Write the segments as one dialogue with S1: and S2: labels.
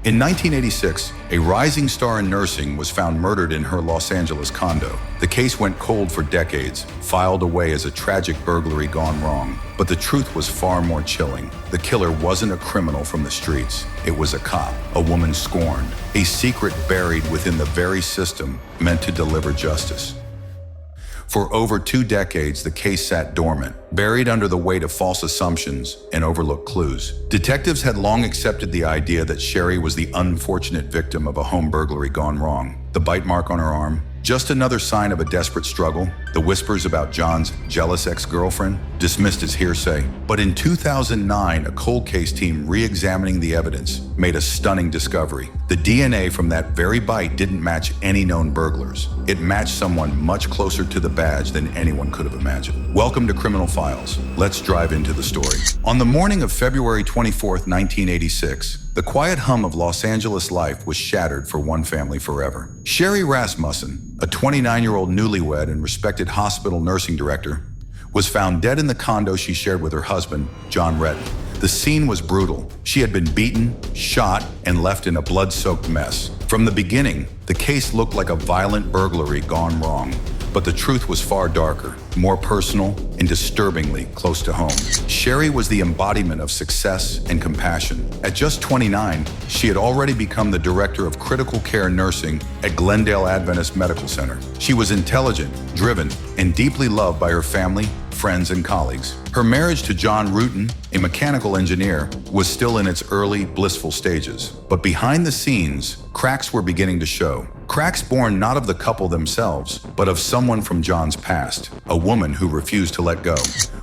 S1: In 1986, a rising star in nursing was found murdered in her Los Angeles condo. The case went cold for decades, filed away as a tragic burglary gone wrong. But the truth was far more chilling. The killer wasn't a criminal from the streets. It was a cop, a woman scorned, a secret buried within the very system meant to deliver justice. For over 2 decades, the case sat dormant, buried under the weight of false assumptions and overlooked clues. Detectives had long accepted the idea that Sherry was the unfortunate victim of a home burglary gone wrong. The bite mark on her arm, just another sign of a desperate struggle. The whispers about John's jealous ex-girlfriend, dismissed as hearsay. But in 2009, a cold case team re-examining the evidence made a stunning discovery. The DNA from that very bite didn't match any known burglars. It matched someone much closer to the badge than anyone could have imagined. Welcome to Criminal Files. Let's drive into the story. On the morning of February 24th, 1986, the quiet hum of Los Angeles life was shattered for one family forever. Sherry Rasmussen, a 29-year-old newlywed and respected hospital nursing director, was found dead in the condo she shared with her husband, John Redden. The scene was brutal. She had been beaten, shot, and left in a blood-soaked mess. From the beginning, the case looked like a violent burglary gone wrong. But the truth was far darker, more personal, and disturbingly close to home. Sherry was the embodiment of success and compassion. At just 29, she had already become the director of critical care nursing at Glendale Adventist Medical Center. She was intelligent, driven, and deeply loved by her family, friends, and colleagues. Her marriage to John Rutan, a mechanical engineer, was still in its early, blissful stages. But behind the scenes, cracks were beginning to show. Cracks born not of the couple themselves, but of someone from John's past, a woman who refused to let go.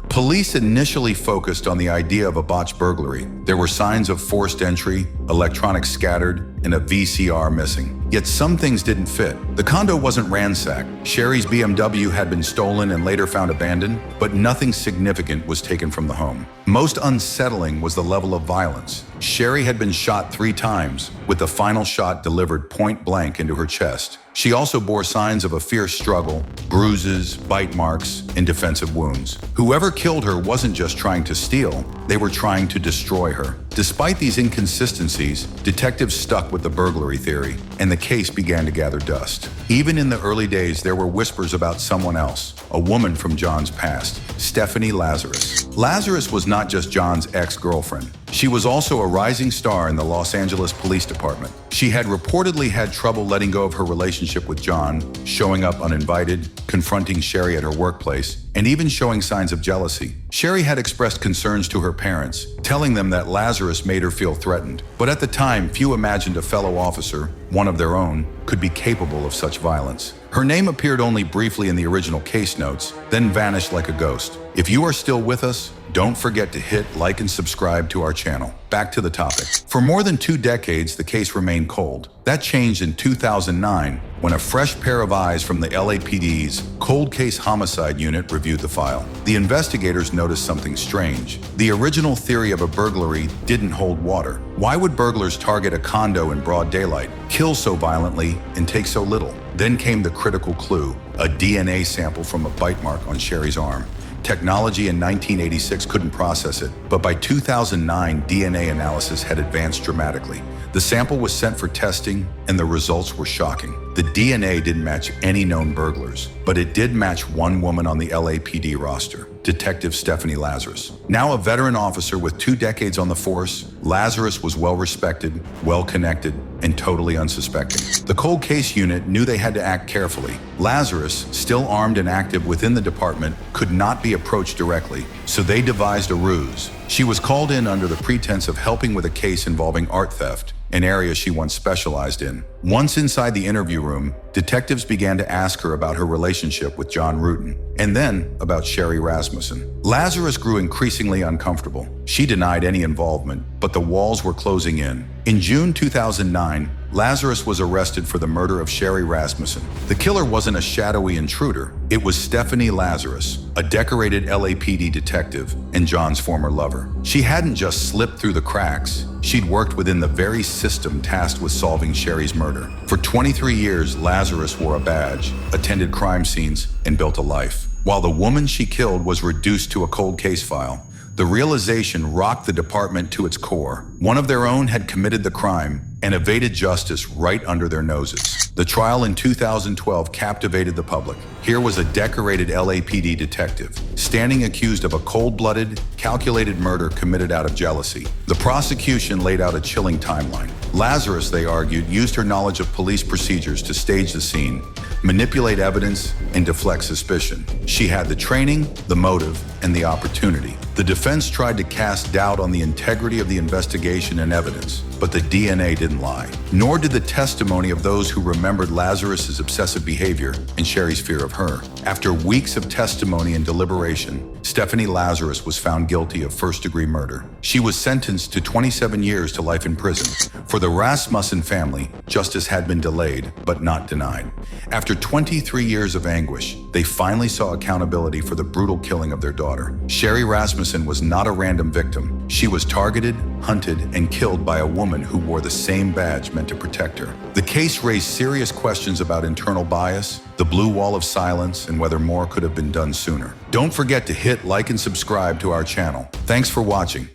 S1: Police initially focused on the idea of a botched burglary. There were signs of forced entry, electronics scattered, and a VCR missing. Yet some things didn't fit. The condo wasn't ransacked. Sherry's BMW had been stolen and later found abandoned, but nothing significant was taken from the home. Most unsettling was the level of violence. Sherry had been shot 3 times, with the final shot delivered point blank into her chest. She also bore signs of a fierce struggle, bruises, bite marks, and defensive wounds. Whoever killed her wasn't just trying to steal, they were trying to destroy her. Despite these inconsistencies, detectives stuck with the burglary theory, and the case began to gather dust. Even in the early days, there were whispers about someone else, a woman from John's past, Stephanie Lazarus. Lazarus was not just John's ex-girlfriend. She was also a rising star in the Los Angeles Police Department. She had reportedly had trouble letting go of her relationship with John, showing up uninvited, confronting Sherry at her workplace, and even showing signs of jealousy. Sherry had expressed concerns to her parents, telling them that Lazarus made her feel threatened. But at the time, few imagined a fellow officer, one of their own, could be capable of such violence. Her name appeared only briefly in the original case notes, then vanished like a ghost. If you are still with us, don't forget to hit like and subscribe to our channel. Back to the topic. For more than 2 decades, the case remained cold. That changed in 2009 when a fresh pair of eyes from the LAPD's Cold Case Homicide Unit reviewed the file. The investigators noticed something strange. The original theory of a burglary didn't hold water. Why would burglars target a condo in broad daylight, kill so violently, and take so little? Then came the critical clue, a DNA sample from a bite mark on Sherry's arm. Technology in 1986 couldn't process it, but by 2009, DNA analysis had advanced dramatically. The sample was sent for testing, and the results were shocking. The DNA didn't match any known burglars, but it did match one woman on the LAPD roster, Detective Stephanie Lazarus. Now a veteran officer with 2 decades on the force, Lazarus was well-respected, well-connected, and totally unsuspecting. The cold case unit knew they had to act carefully. Lazarus, still armed and active within the department, could not be approached directly, so they devised a ruse. She was called in under the pretense of helping with a case involving art theft, an area she once specialized in. Once inside the interview room, detectives began to ask her about her relationship with John Rutan, and then about Sherry Rasmussen. Lazarus grew increasingly uncomfortable. She denied any involvement, but the walls were closing in. In June 2009, Lazarus was arrested for the murder of Sherry Rasmussen. The killer wasn't a shadowy intruder. It was Stephanie Lazarus, a decorated LAPD detective and John's former lover. She hadn't just slipped through the cracks. She'd worked within the very system tasked with solving Sherry's murder. For 23 years, Lazarus wore a badge, attended crime scenes, and built a life. While the woman she killed was reduced to a cold case file, The realization rocked the department to its core. One of their own had committed the crime and evaded justice right under their noses. The trial in 2012 captivated the public. Here was a decorated LAPD detective, standing accused of a cold-blooded, calculated murder committed out of jealousy. The prosecution laid out a chilling timeline. Lazarus, they argued, used her knowledge of police procedures to stage the scene, manipulate evidence, and deflect suspicion. She had the training, the motive, and the opportunity. The defense tried to cast doubt on the integrity of the investigation and evidence, but the DNA didn't lie. Nor did the testimony of those who remembered Lazarus's obsessive behavior and Sherry's fear of her. After weeks of testimony and deliberation, Stephanie Lazarus was found guilty of first-degree murder. She was sentenced to 27 years to life in prison. For the Rasmussen family, justice had been delayed, but not denied. After 23 years of anguish, they finally saw accountability for the brutal killing of their daughter. Sherry Rasmussen was not a random victim. She was targeted, hunted, and killed by a woman who wore the same badge meant to protect her. The case raised serious questions about internal bias, the blue wall of silence, and whether more could have been done sooner. Don't forget to hit like and subscribe to our channel. Thanks for watching.